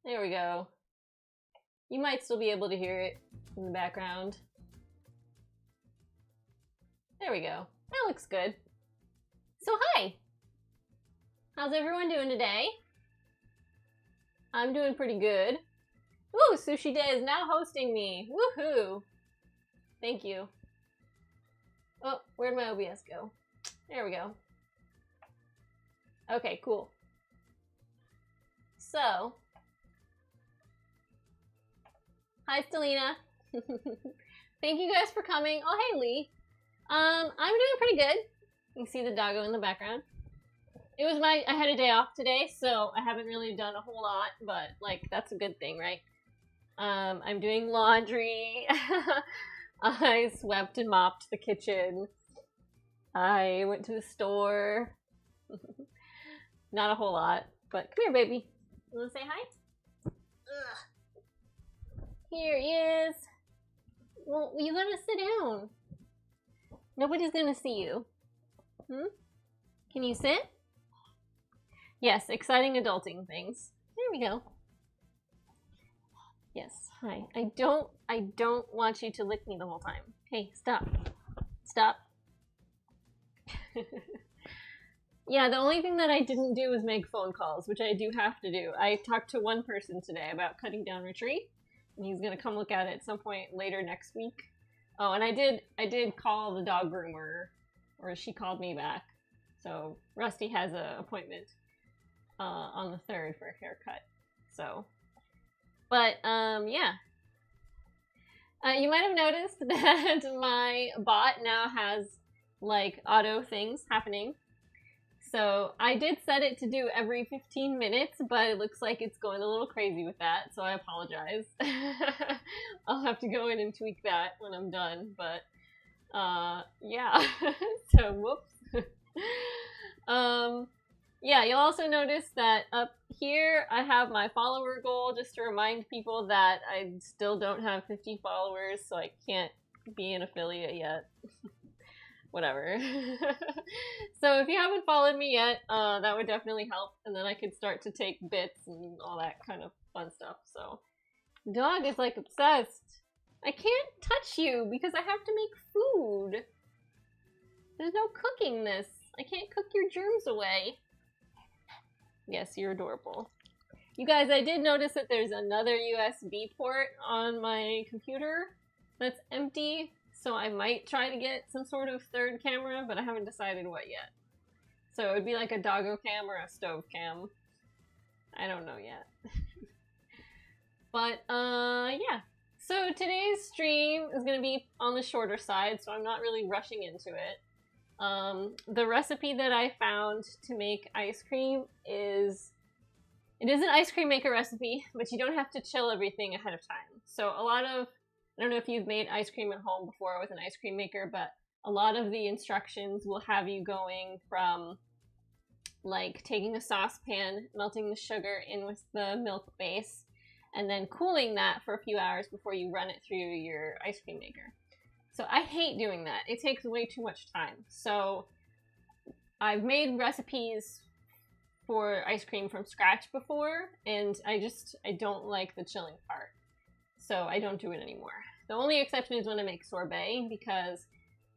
There we go. You might still be able to hear it in the background. There we go. That looks good. So hi! How's everyone doing today? I'm doing pretty good. Ooh, Sushi Day is now hosting me. Woohoo! Thank you. Oh, where'd my OBS go? There we go. Okay, cool. So, hi Stelina. Thank you guys for coming. Oh, hey Lee. I'm doing pretty good. You can see the doggo in the background. It was I had a day off today, so I haven't really done a whole lot, but like that's a good thing, right? I'm doing laundry. I swept and mopped the kitchen. I went to the store. Not a whole lot, but come here, baby. You wanna say hi? Ugh. Here he is. Well, you gotta sit down. Nobody's gonna see you. Hmm? Can you sit? Yes, exciting adulting things. There we go. Yes, hi. I don't want you to lick me the whole time. Hey, stop. Stop. Yeah, the only thing that I didn't do was make phone calls, which I do have to do. I talked to one person today about cutting down a tree, and he's gonna come look at it at some point later next week. Oh, and I did call the dog groomer, or she called me back. So Rusty has an appointment on the 3rd for a haircut. So, but yeah. You might have noticed that my bot now has like auto things happening. So I did set it to do every 15 minutes, but it looks like it's going a little crazy with that, so I apologize. I'll have to go in and tweak that when I'm done, but yeah. So whoops. Yeah, you'll also notice that up here I have my follower goal, just to remind people that I still don't have 50 followers, so I can't be an affiliate yet. Whatever. So if you haven't followed me yet, that would definitely help, and then I could start to take bits and all that kind of fun stuff. So, dog is like obsessed. I can't touch you because I have to make food. There's no cooking this. I can't cook your germs away. Yes, you're adorable. You guys, I did notice that there's another USB port on my computer that's empty. So I might try to get some sort of third camera, but I haven't decided what yet. So it would be like a doggo cam or a stove cam. I don't know yet. But, yeah. So today's stream is going to be on the shorter side, so I'm not really rushing into it. The recipe that I found to make ice cream is... It is an ice cream maker recipe, but you don't have to chill everything ahead of time. So a lot of... I don't know if you've made ice cream at home before with an ice cream maker, but a lot of the instructions will have you going from like taking a saucepan, melting the sugar in with the milk base, and then cooling that for a few hours before you run it through your ice cream maker. So I hate doing that. It takes way too much time. So I've made recipes for ice cream from scratch before, and I don't like the chilling part. So I don't do it anymore. The only exception is when I make sorbet, because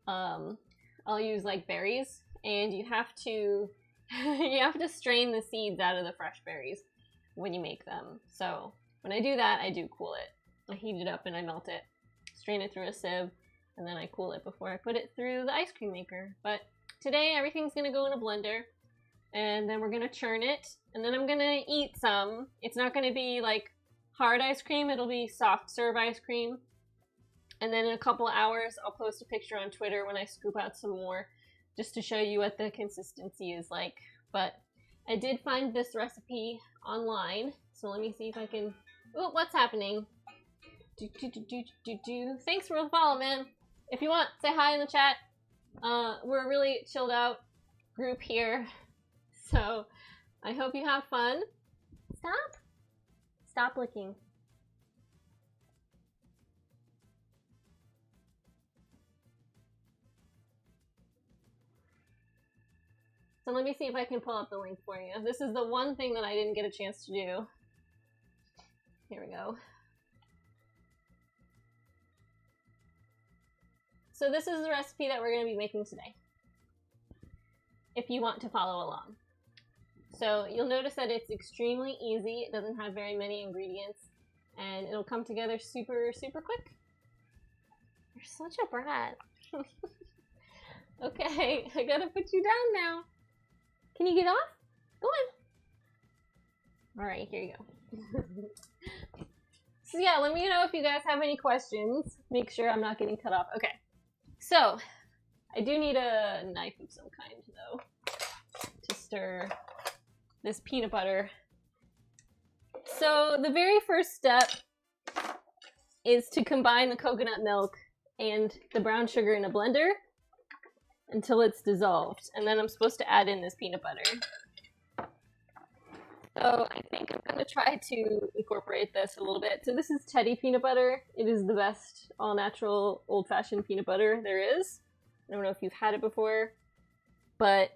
I'll use like berries, and you have to strain the seeds out of the fresh berries when you make them. So when I do that, I do cool it. I heat it up and I melt it, strain it through a sieve, and then I cool it before I put it through the ice cream maker. But today everything's gonna go in a blender, and then we're gonna churn it, and then I'm gonna eat some. It's not gonna be like hard ice cream, it'll be soft serve ice cream. And then in a couple hours, I'll post a picture on Twitter when I scoop out some more, just to show you what the consistency is like. But I did find this recipe online, so let me see if I can... Oh, what's happening? Thanks for the follow, man. If you want, say hi in the chat. We're a really chilled out group here, so I hope you have fun. Stop. Stop licking. So let me see if I can pull up the link for you. This is the one thing that I didn't get a chance to do. Here we go. So this is the recipe that we're going to be making today, if you want to follow along. So you'll notice that it's extremely easy. It doesn't have very many ingredients, and it'll come together super, super quick. You're such a brat. Okay, I gotta put you down now. Can you get off? Go on. All right, here you go. So yeah, let me know if you guys have any questions. Make sure I'm not getting cut off. Okay, so I do need a knife of some kind though to stir this peanut butter. So the very first step is to combine the coconut milk and the brown sugar in a blender until it's dissolved. And then I'm supposed to add in this peanut butter. So I think I'm going to try to incorporate this a little bit. So this is Teddy peanut butter. It is the best all-natural old-fashioned peanut butter there is. I don't know if you've had it before, but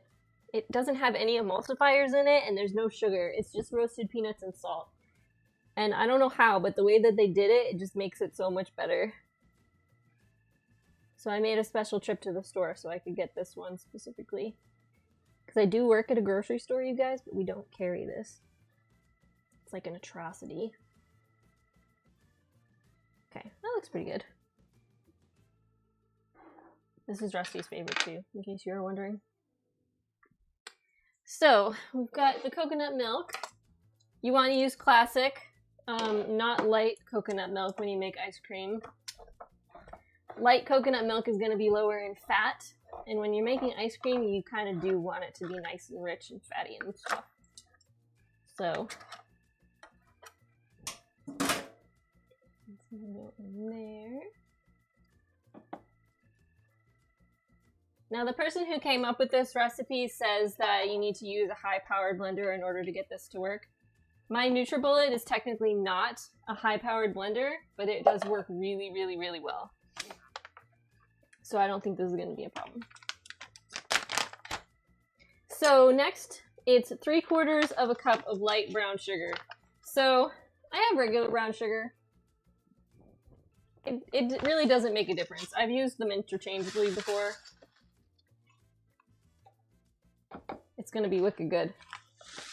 it doesn't have any emulsifiers in it, and there's no sugar. It's just roasted peanuts and salt. And I don't know how, but the way that they did it, it just makes it so much better. So I made a special trip to the store so I could get this one specifically. Because I do work at a grocery store, you guys, but we don't carry this. It's like an atrocity. Okay, that looks pretty good. This is Rusty's favorite too, in case you were wondering. So, we've got the coconut milk. You want to use classic, not light coconut milk when you make ice cream. Light coconut milk is going to be lower in fat, and when you're making ice cream, you kind of do want it to be nice and rich and fatty and stuff. So, let's go in there. Now, the person who came up with this recipe says that you need to use a high-powered blender in order to get this to work. My NutriBullet is technically not a high-powered blender, but it does work really, really, really well. So I don't think this is going to be a problem. So next, it's 3/4 of a cup of light brown sugar. So I have regular brown sugar. It really doesn't make a difference. I've used them interchangeably before. It's gonna be wicked good.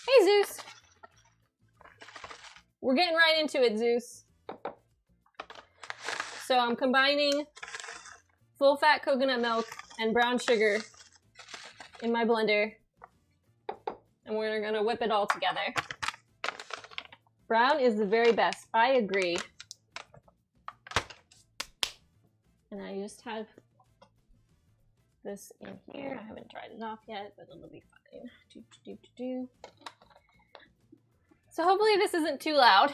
Hey, Zeus! We're getting right into it, Zeus. So I'm combining full-fat coconut milk and brown sugar in my blender. And we're gonna whip it all together. Brown is the very best. I agree. And I just have this in here. I haven't tried it off yet, but it'll be fine. So hopefully this isn't too loud.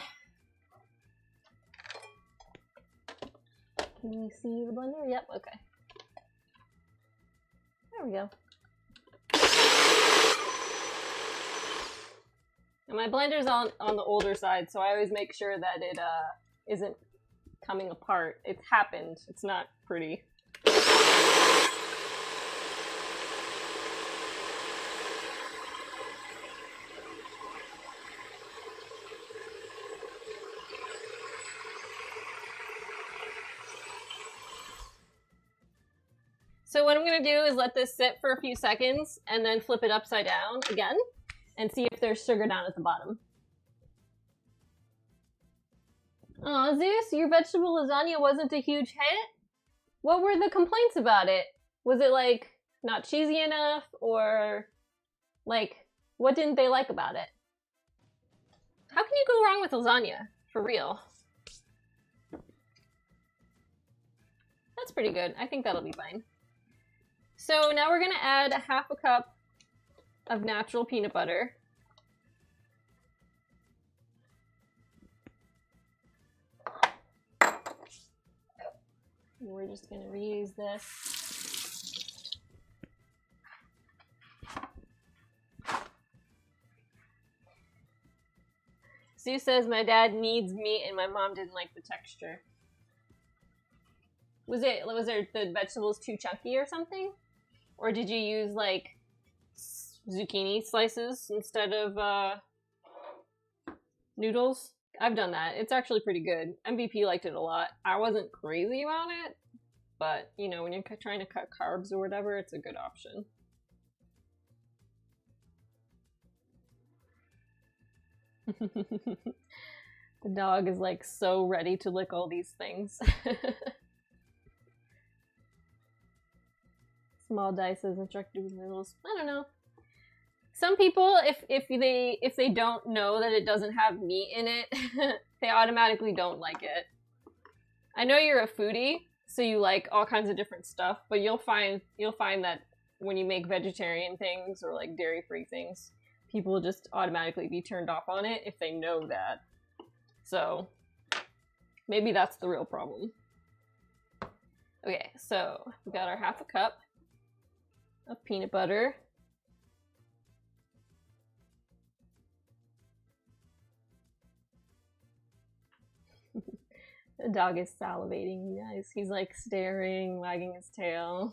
Can you see the blender? Yep, okay. There we go. And my blender's on the older side, so I always make sure that it isn't coming apart. It's happened. It's not pretty. So what I'm going to do is let this sit for a few seconds and then flip it upside down again and see if there's sugar down at the bottom. Aw, Zeus, your vegetable lasagna wasn't a huge hit? What were the complaints about it? Was it, like, not cheesy enough? Or, like, what didn't they like about it? How can you go wrong with lasagna? For real. That's pretty good. I think that'll be fine. So now we're going to add 1/2 cup of natural peanut butter. And we're just going to reuse this. Sue says my dad needs meat and my mom didn't like the texture. Was there the vegetables too chunky or something? Or did you use like zucchini slices instead of noodles? I've done that. It's actually pretty good. MVP liked it a lot. I wasn't crazy about it, but you know, when you're trying to cut carbs or whatever, it's a good option. The dog is like so ready to lick all these things. Small dices instructed with noodles. I don't know. Some people, if they don't know that it doesn't have meat in it, they automatically don't like it. I know you're a foodie, so you like all kinds of different stuff, but you'll find that when you make vegetarian things or like dairy-free things, people will just automatically be turned off on it if they know that. So maybe that's the real problem. Okay, so we got our half a cup of peanut butter. The dog is salivating, you guys. He's like staring, wagging his tail.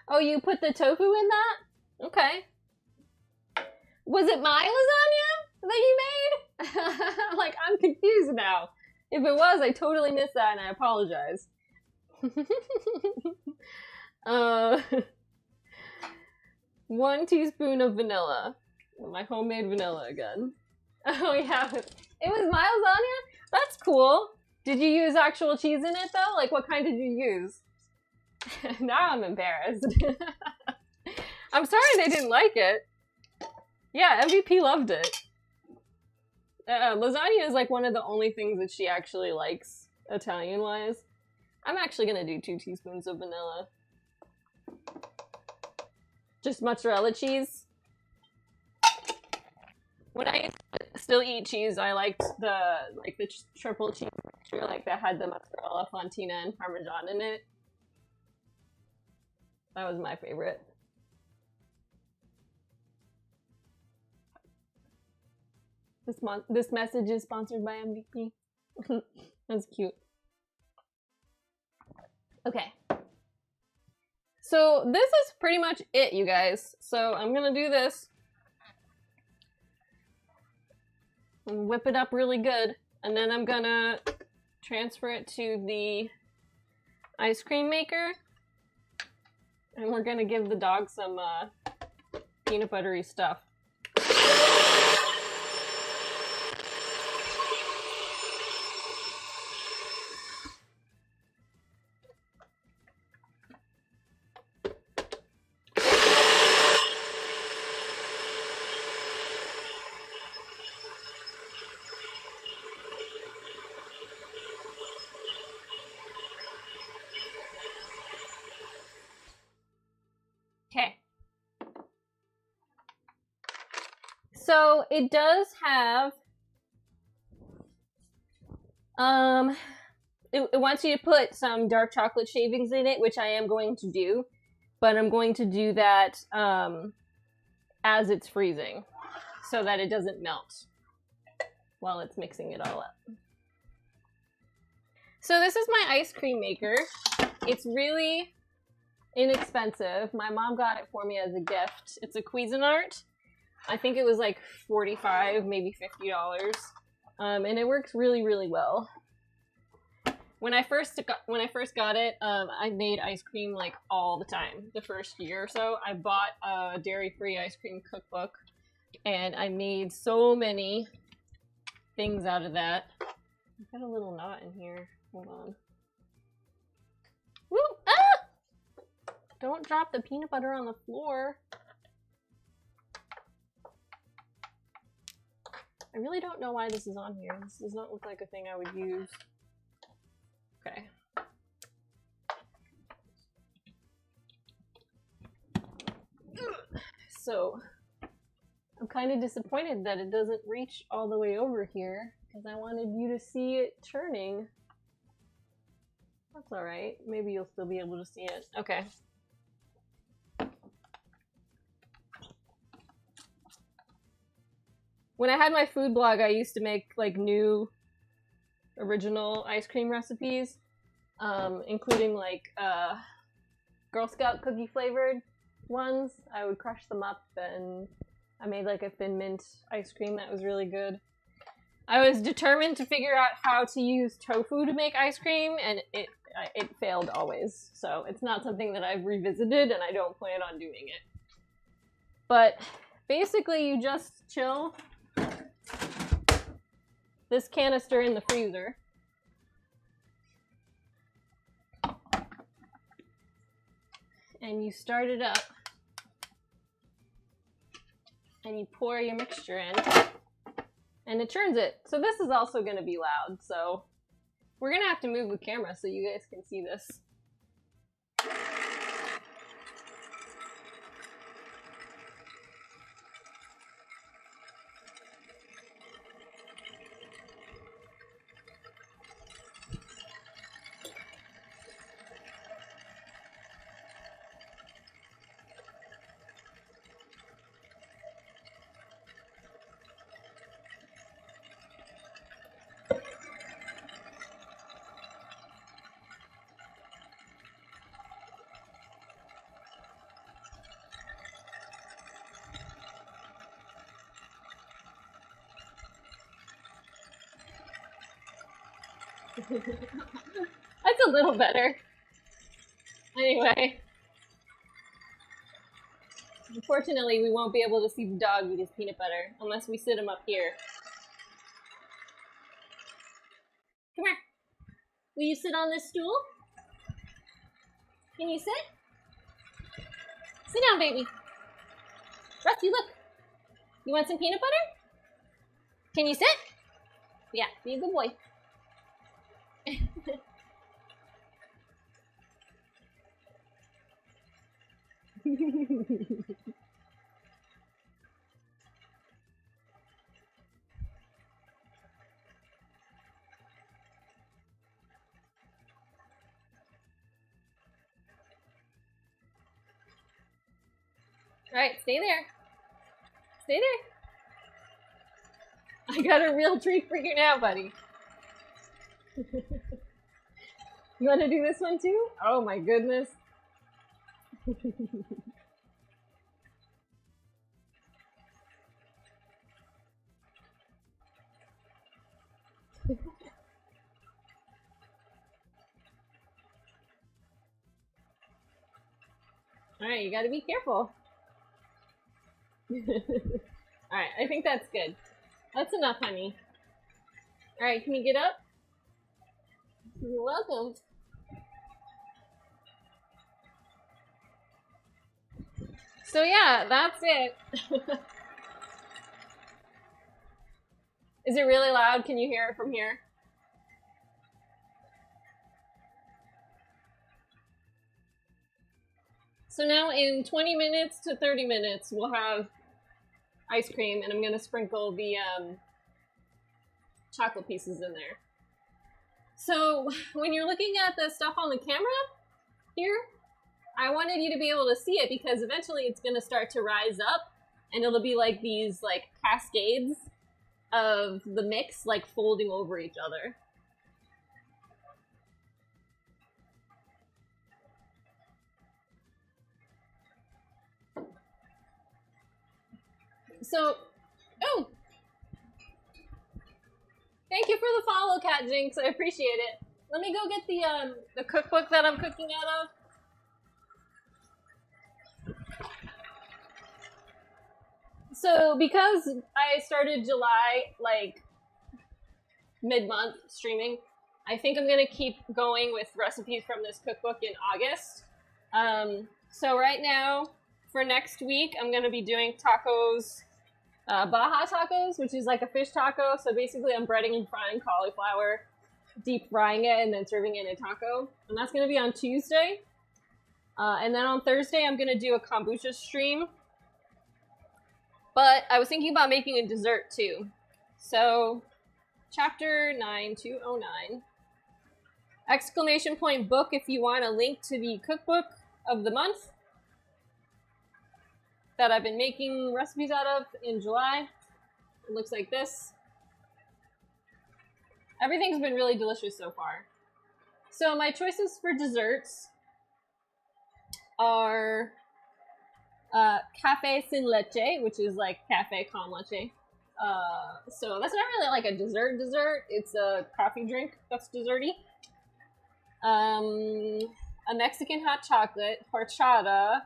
Oh, you put the tofu in that? Okay. Was it my lasagna that you made? Like, I'm confused now. If it was, I totally missed that and I apologize. 1 teaspoon of vanilla. My homemade vanilla again. Oh yeah, it was my lasagna? That's cool. Did you use actual cheese in it though? Like what kind did you use? Now I'm embarrassed. I'm sorry they didn't like it. Yeah, MVP loved it. Lasagna is like one of the only things that she actually likes, Italian-wise. I'm actually gonna do 2 teaspoons of vanilla. Just mozzarella cheese. When I still eat cheese, I liked the triple cheese mixture, like that had the mozzarella, fontina, and parmesan in it. That was my favorite. This message is sponsored by MVP. That's cute. Okay. So this is pretty much it, you guys. So I'm gonna do this. And whip it up really good. And then I'm gonna transfer it to the ice cream maker. And we're gonna give the dog some peanut buttery stuff. Okay. So it does have, it wants you to put some dark chocolate shavings in it, which I am going to do, but I'm going to do that as it's freezing so that it doesn't melt while it's mixing it all up. So this is my ice cream maker. It's really inexpensive. My mom got it for me as a gift. It's a Cuisinart. I think it was like $45, maybe $50. And it works really, really well. When I first got it, I made ice cream like all the time. The first year or so, I bought a dairy-free ice cream cookbook, and I made so many things out of that. I've got a little knot in here. Hold on. Woo! Ah! Don't drop the peanut butter on the floor. I really don't know why this is on here. This does not look like a thing I would use. Okay. So, I'm kind of disappointed that it doesn't reach all the way over here, because I wanted you to see it churning. That's alright. Maybe you'll still be able to see it. Okay. When I had my food blog, I used to make like new original ice cream recipes, including like Girl Scout cookie flavored ones. I would crush them up, and I made like a thin mint ice cream that was really good. I was determined to figure out how to use tofu to make ice cream, and it failed always. So it's not something that I've revisited, and I don't plan on doing it. But basically, you just chill this canister in the freezer. And you start it up. And you pour your mixture in. And it churns it. So this is also going to be loud. So we're going to have to move the camera so you guys can see this. That's a little better. Anyway. Unfortunately, we won't be able to see the dog eat his peanut butter unless we sit him up here. Come here. Will you sit on this stool? Can you sit? Sit down, baby. Rusty, look. You want some peanut butter? Can you sit? Yeah, be a good boy. Alright, stay there. Stay there. I got a real treat for you now, buddy. You want to do this one too? Oh my goodness. Alright, you gotta be careful. Alright, I think that's good. That's enough, honey. Alright, can you get up? You're welcome. So yeah, that's it. Is it really loud? Can you hear it from here? So now in 20 minutes to 30 minutes, we'll have ice cream, and I'm going to sprinkle the chocolate pieces in there. So when you're looking at the stuff on the camera here, I wanted you to be able to see it because eventually it's going to start to rise up, and it'll be like these like cascades of the mix like folding over each other. So, oh! Thank you for the follow, Cat Jinx. I appreciate it. Let me go get the cookbook that I'm cooking out of. So, because I started July, like, mid-month streaming, I think I'm going to keep going with recipes from this cookbook in August. So right now, for next week, I'm going to be doing tacos, Baja tacos, which is like a fish taco. So basically I'm breading and frying cauliflower, deep frying it, and then serving it in a taco. And that's going to be on Tuesday. And then on Thursday, I'm going to do a kombucha stream. But I was thinking about making a dessert too. So, chapter 9209. Exclamation point book if you want a link to the cookbook of the month that I've been making recipes out of in July. It looks like this. Everything's been really delicious so far. So my choices for desserts are cafe sin leche, which is like cafe con leche. So that's not really like a dessert. It's a coffee drink that's desserty. A Mexican hot chocolate, horchata,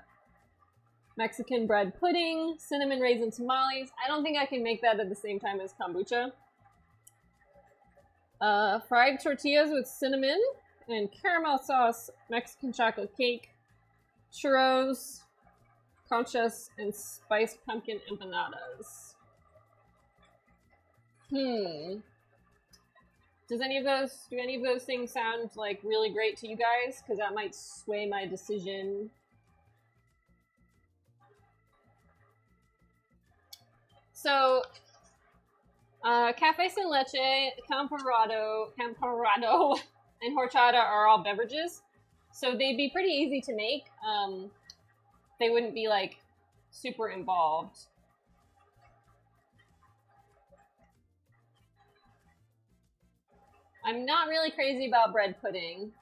Mexican bread pudding, cinnamon raisin tamales. I don't think I can make that at the same time as kombucha. Fried tortillas with cinnamon and caramel sauce, Mexican chocolate cake, churros, conchas, and spiced pumpkin empanadas. Do any of those things sound like really great to you guys? Because that might sway my decision. So, cafe sin leche, camperado, and horchata are all beverages. So they'd be pretty easy to make. They wouldn't be like super involved. I'm not really crazy about bread pudding.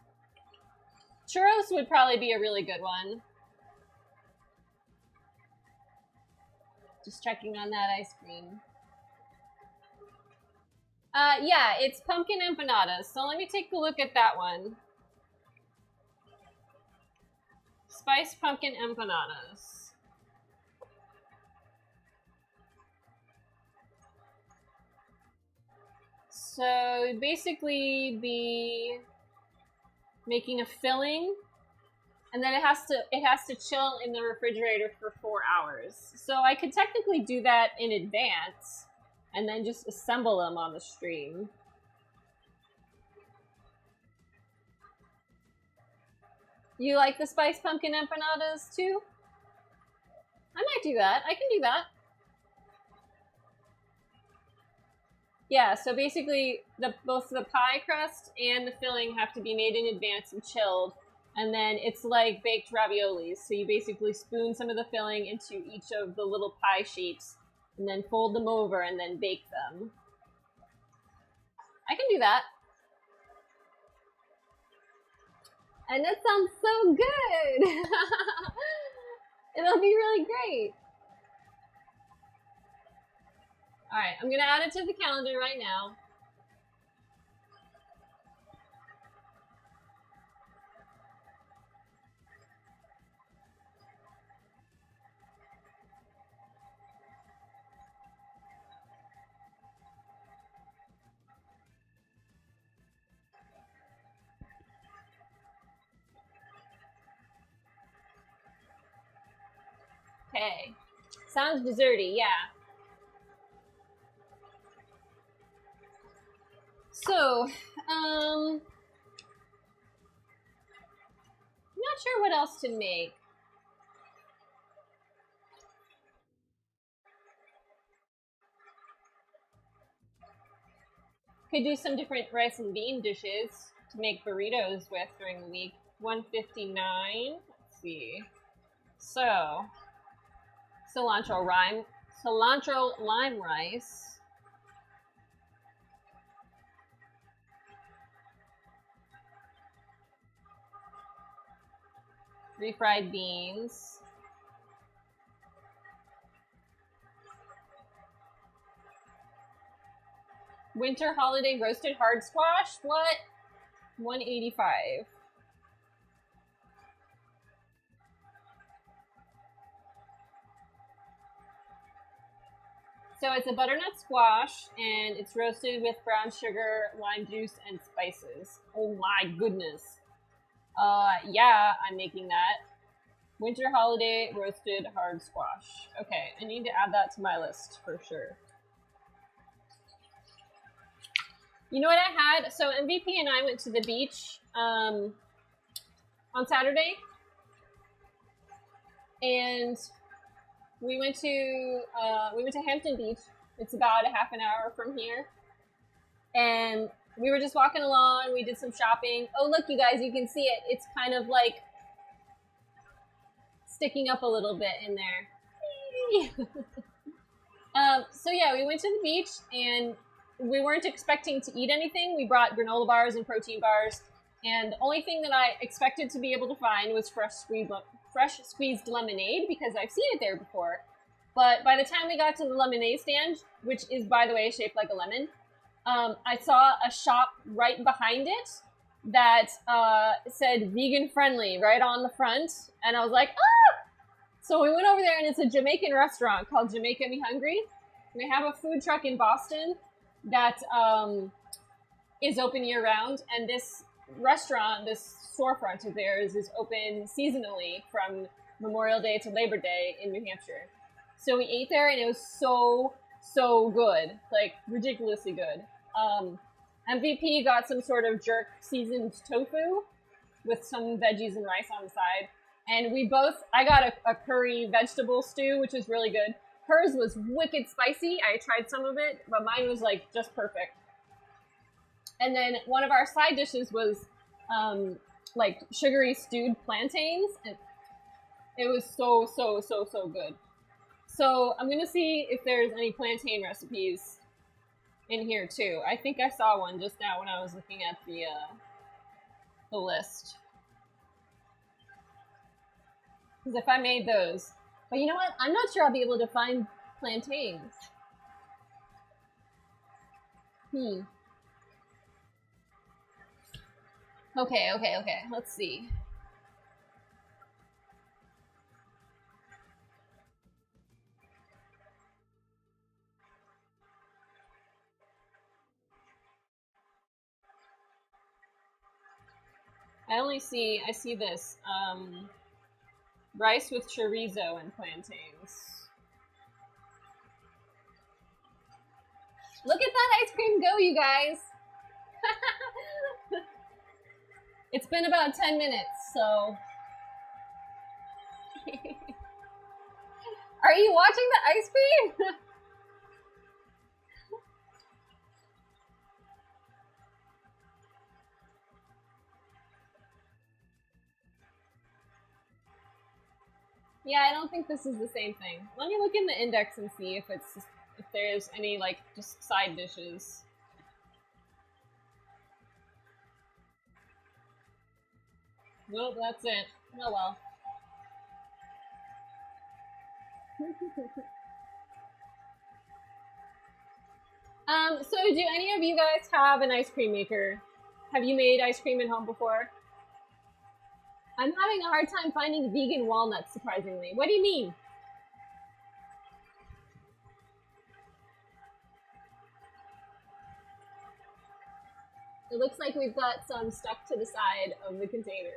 Churros would probably be a really good one. Just checking on that ice cream. Yeah, it's pumpkin empanadas. So let me take a look at that one. Spiced pumpkin empanadas. So basically be making a filling, and then it has to chill in the refrigerator for 4 hours. So I could technically do that in advance and then just assemble them on the stream. You like the spiced pumpkin empanadas too? I might do that. I can do that. Yeah, so basically both the pie crust and the filling have to be made in advance and chilled. And then it's like baked raviolis. So you basically spoon some of the filling into each of the little pie shapes and then fold them over and then bake them. I can do that. And that sounds so good! It'll be really great. Alright, I'm gonna add it to the calendar right now. Okay. Sounds desserty, yeah. So, I'm not sure what else to make. Could do some different rice and bean dishes to make burritos with during the week. $1.59. Let's see. So, cilantro lime rice. Refried beans. Winter holiday roasted hard squash. What? $1.85. So it's a butternut squash, and it's roasted with brown sugar, lime juice, and spices. Oh my goodness. Yeah, I'm making that. Winter holiday roasted hard squash. Okay, I need to add that to my list for sure. You know what I had? So MVP and I went to the beach on Saturday, and we went to Hampton Beach. It's about a half an hour from here, and we were just walking along. We did some shopping. Oh, look, you guys, you can see it. It's kind of like sticking up a little bit in there. So yeah, we went to the beach, and we weren't expecting to eat anything. We brought granola bars and protein bars, and the only thing that I expected to be able to find was fresh fresh squeezed lemonade because I've seen it there before. But by the time we got to the lemonade stand, which is, by the way, shaped like a lemon, I saw a shop right behind it that said vegan friendly right on the front. And I was like, ah! So we went over there, and it's a Jamaican restaurant called Jamaica Me Hungry. And they have a food truck in Boston that is open year round. And this restaurant, this storefront of theirs, is open seasonally from Memorial Day to Labor Day in New Hampshire. So we ate there, and it was so good, like ridiculously good. MVP got some sort of jerk seasoned tofu with some veggies and rice on the side. And I got a curry vegetable stew, which is really good. Hers was wicked spicy. I tried some of it, but mine was like just perfect. And then one of our side dishes was like sugary stewed plantains. And it was so good. So I'm gonna see if there's any plantain recipes in here too. I think I saw one just now when I was looking at the list. Because if I made those, but you know what? I'm not sure I'll be able to find plantains. Okay. Let's see. I see this, rice with chorizo and plantains. Look at that ice cream go, you guys! It's been about 10 minutes, so... Are you watching the ice cream? Yeah, I don't think this is the same thing. Let me look in the index and see if there's any like just side dishes. Nope, that's it. Oh well. So do any of you guys have an ice cream maker? Have you made ice cream at home before? I'm having a hard time finding vegan walnuts, surprisingly. What do you mean? It looks like we've got some stuck to the side of the container.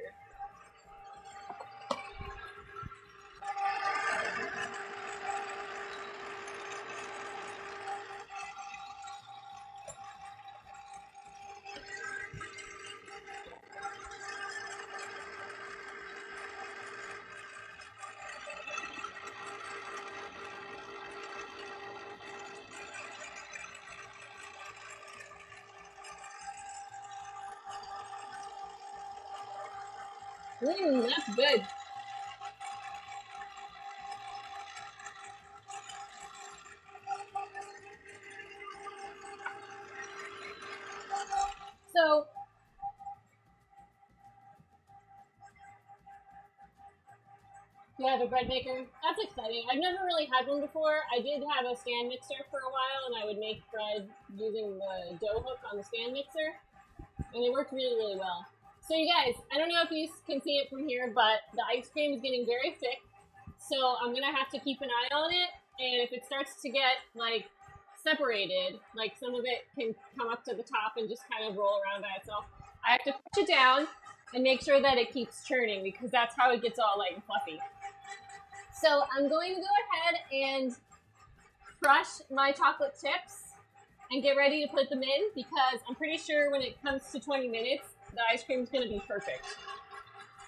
That's good. So, you have a bread maker? That's exciting. I've never really had one before. I did have a stand mixer for a while, and I would make bread using the dough hook on the stand mixer, and it worked really, really well. So you guys, I don't know if you can see it from here, but the ice cream is getting very thick. So I'm gonna have to keep an eye on it, and if it starts to get like separated, like some of it can come up to the top and just kind of roll around by itself, I have to push it down and make sure that it keeps churning because that's how it gets all light and fluffy. So I'm going to go ahead and crush my chocolate chips and get ready to put them in because I'm pretty sure when it comes to 20 minutes, the ice cream is going to be perfect.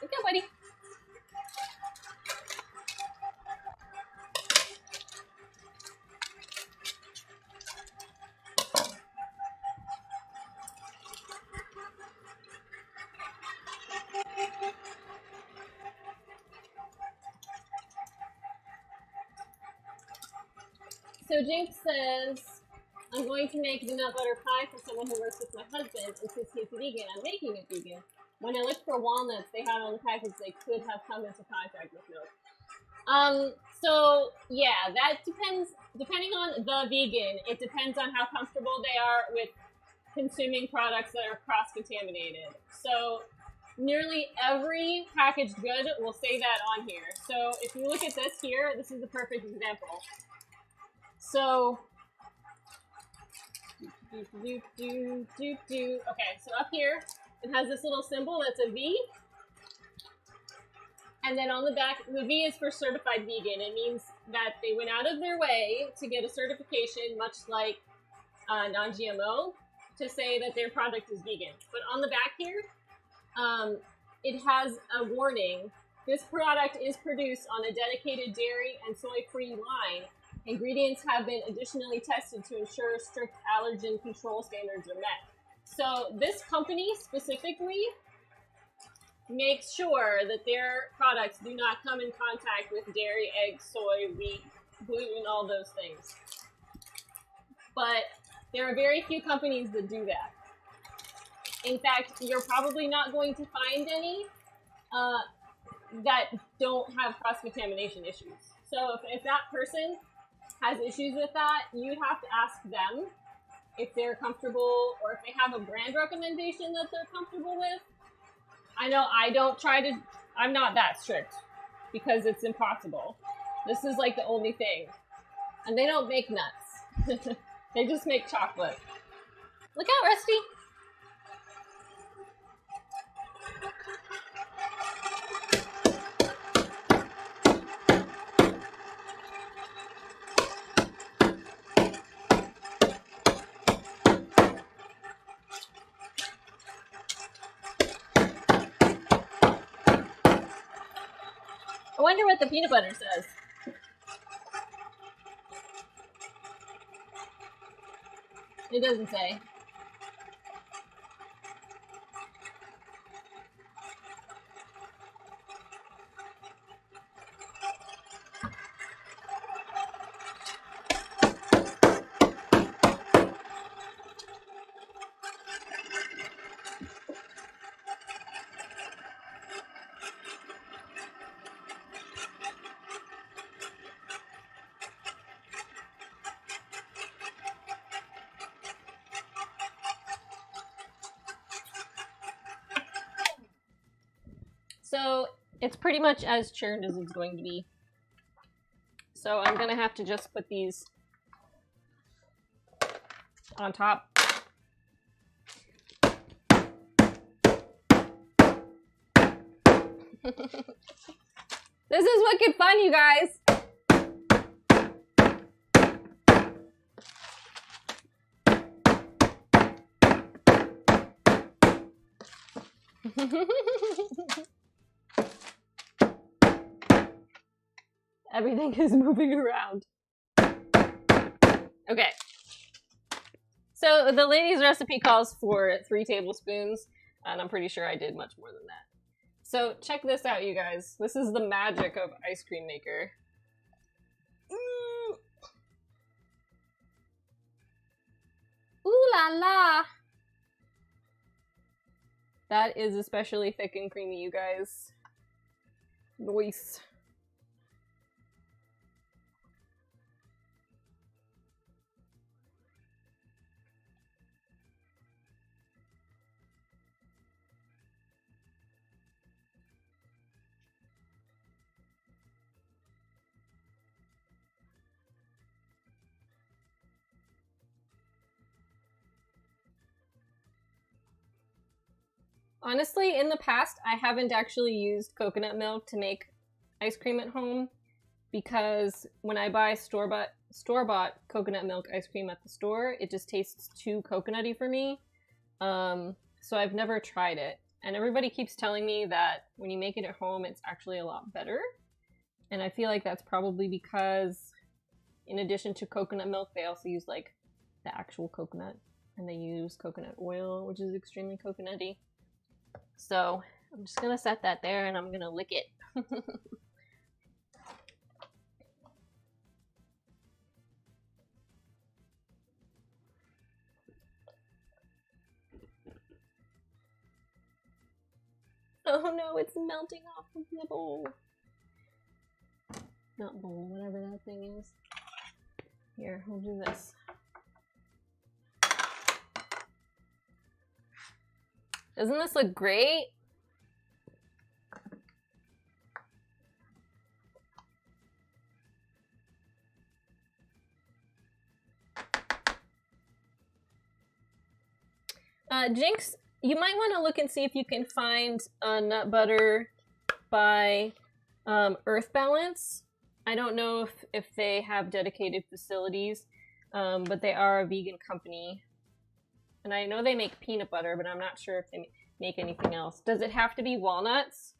Let's go, buddy. So Jinx says, I'm going to make the nut butter pie for someone who works with my husband, and since he's vegan, I'm making it vegan. when I looked for walnuts, they had on the package they could have come into contact with milk. So yeah, that depends. Depending on the vegan, it depends on how comfortable they are with consuming products that are cross-contaminated. So nearly every packaged good will say that on here. So if you look at this here, this is the perfect example. So okay, so up here it has this little symbol that's a V. And then on the back, the V is for certified vegan. It means that they went out of their way to get a certification, much like non-GMO, to say that their product is vegan. But on the back here, it has a warning. This product is produced on a dedicated dairy and soy-free line. Ingredients have been additionally tested to ensure strict allergen control standards are met. So this company specifically makes sure that their products do not come in contact with dairy, egg, soy, wheat, gluten, all those things. But there are very few companies that do that. In fact, you're probably not going to find any that don't have cross-contamination issues. So if that person has issues with that, you'd have to ask them if they're comfortable or if they have a brand recommendation that they're comfortable with. I know I'm not that strict because it's impossible. This is like the only thing. And they don't make nuts. They just make chocolate. Look out, Rusty! I wonder what the peanut butter says. It doesn't say. So it's pretty much as churned as it's going to be. So I'm gonna have to just put these on top. This is wicked fun, you guys! Everything is moving around. Okay. So the lady's recipe calls for 3 tablespoons, and I'm pretty sure I did much more than that. So check this out, you guys. This is the magic of Ice Cream Maker. Ooh la la! That is especially thick and creamy, you guys. Nice. Honestly, in the past, I haven't actually used coconut milk to make ice cream at home because when I buy store-bought coconut milk ice cream at the store, it just tastes too coconutty for me. So I've never tried it. And everybody keeps telling me that when you make it at home, it's actually a lot better. And I feel like that's probably because in addition to coconut milk, they also use like the actual coconut. And they use coconut oil, which is extremely coconutty. So I'm just gonna set that there and I'm gonna lick it. Oh no, it's melting off of the bowl. Not bowl, whatever that thing is. Here, we'll do this. Doesn't this look great? Jinx, you might want to look and see if you can find a nut butter by Earth Balance. I don't know if they have dedicated facilities, but they are a vegan company. And I know they make peanut butter, but I'm not sure if they make anything else. Does it have to be walnuts?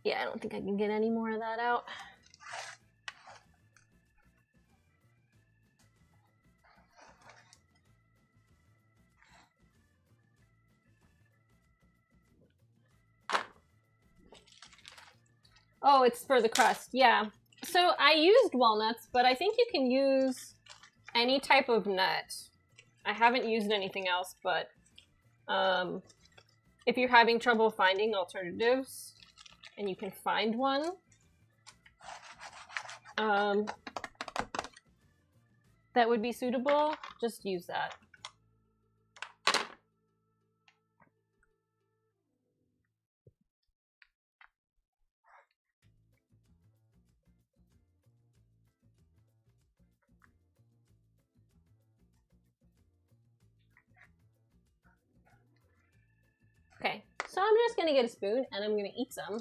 Yeah, I don't think I can get any more of that out. Oh, it's for the crust, yeah. So I used walnuts, but I think you can use any type of nut. I haven't used anything else, but if you're having trouble finding alternatives and you can find one, that would be suitable, just use that. Okay, so I'm just gonna get a spoon and I'm gonna eat some.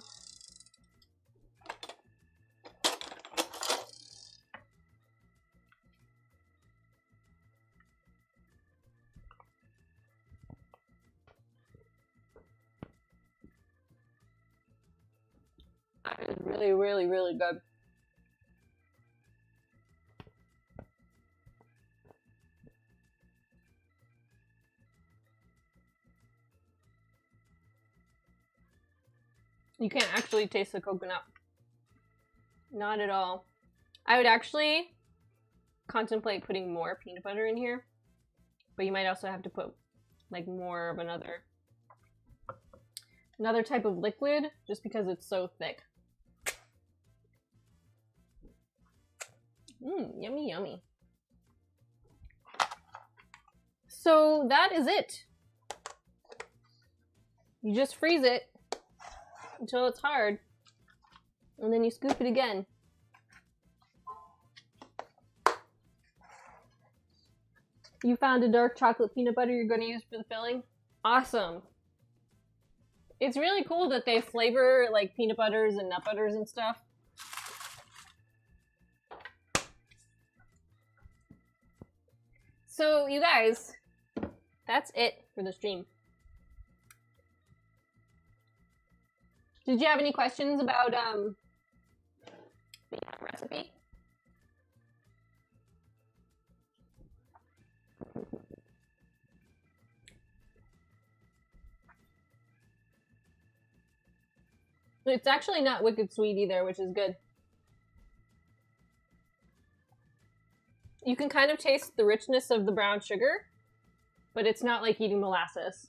It's really, really, really good. You can't actually taste the coconut. Not at all. I would actually contemplate putting more peanut butter in here, but you might also have to put like more of another type of liquid just because it's so thick. Yummy, yummy. So that is it. You just freeze it until it's hard, and then you scoop it again. You found a dark chocolate peanut butter you're going to use for the filling? Awesome. It's really cool that they flavor like peanut butters and nut butters and stuff. So you guys, that's it for the stream. Did you have any questions about the recipe? It's actually not wicked sweet either, which is good. You can kind of taste the richness of the brown sugar, but it's not like eating molasses.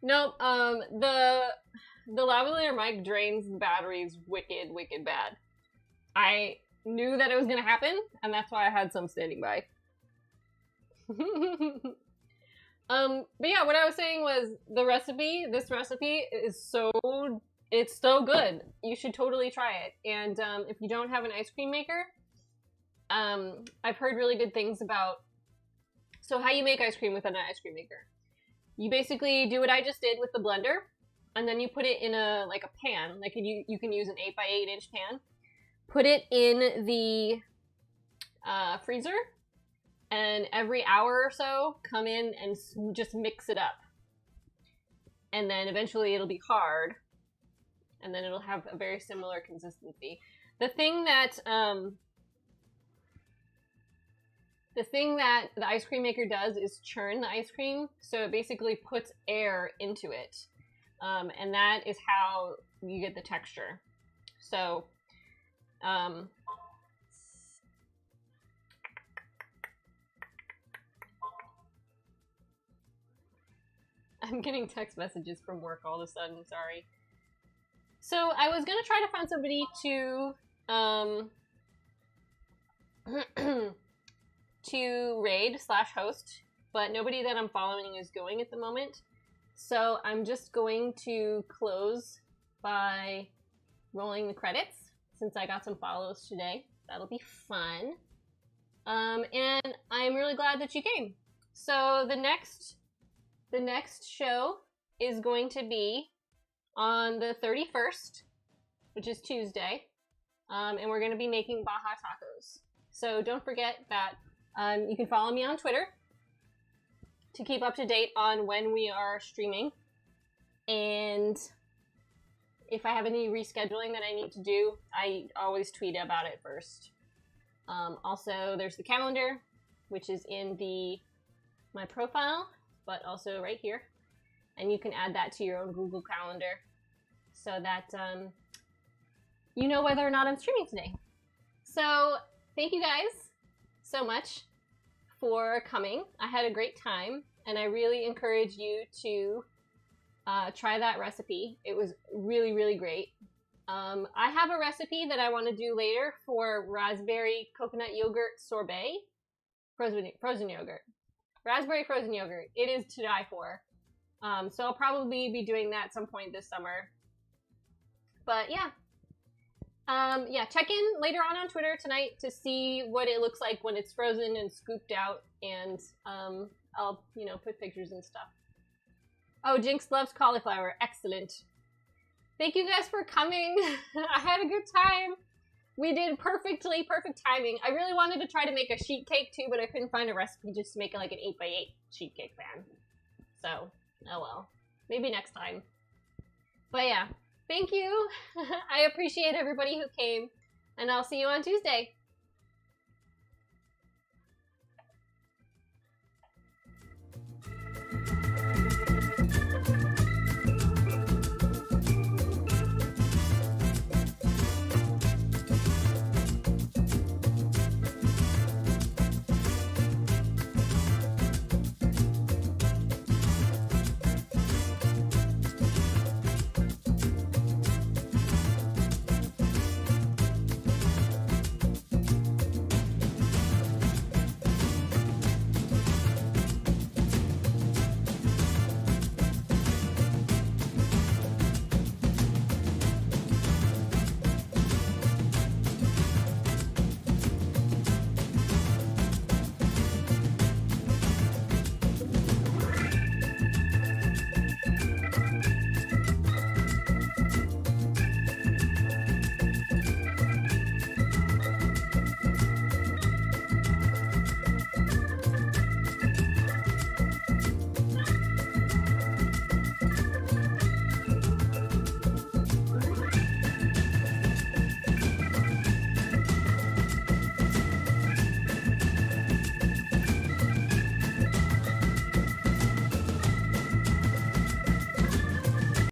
Nope, the lavalier mic drains the batteries wicked, wicked bad. I knew that it was gonna happen, and that's why I had some standing by. But yeah, what I was saying was this recipe is it's so good. You should totally try it. And if you don't have an ice cream maker, I've heard really good things about, so how you make ice cream with an ice cream maker. You basically do what I just did with the blender, and then you put it in a pan. Like you can use an 8x8 inch pan. Put it in the freezer, and every hour or so, come in and just mix it up. And then eventually it'll be hard, and then it'll have a very similar consistency. The thing that the ice cream maker does is churn the ice cream, so it basically puts air into it. And that is how you get the texture. So, I'm getting text messages from work all of a sudden, sorry. So I was gonna try to find somebody to to raid/host, but nobody that I'm following is going at the moment. So I'm just going to close by rolling the credits, since I got some follows today. That'll be fun. And I'm really glad that you came. So the next show is going to be on the 31st, which is Tuesday. And we're going to be making Baja tacos. So don't forget that you can follow me on Twitter to keep up to date on when we are streaming. And if I have any rescheduling that I need to do, I always tweet about it first. Also, there's the calendar, which is in my profile, but also right here. And you can add that to your own Google Calendar so that you know whether or not I'm streaming today. So thank you guys so much for coming. I had a great time, and I really encourage you to try that recipe. It was really, really great. I have a recipe that I want to do later for raspberry coconut yogurt sorbet. Frozen yogurt. Raspberry frozen yogurt. It is to die for. So I'll probably be doing that at some point this summer. But yeah. Yeah, check in later on Twitter tonight to see what it looks like when it's frozen and scooped out, and I'll, put pictures and stuff. Oh, Jinx loves cauliflower. Excellent. Thank you guys for coming. I had a good time. We did perfect timing. I really wanted to try to make a sheet cake too, but I couldn't find a recipe just to make it like an 8x8 sheet cake pan. So, oh well. Maybe next time. But yeah. Thank you. I appreciate everybody who came, and I'll see you on Tuesday.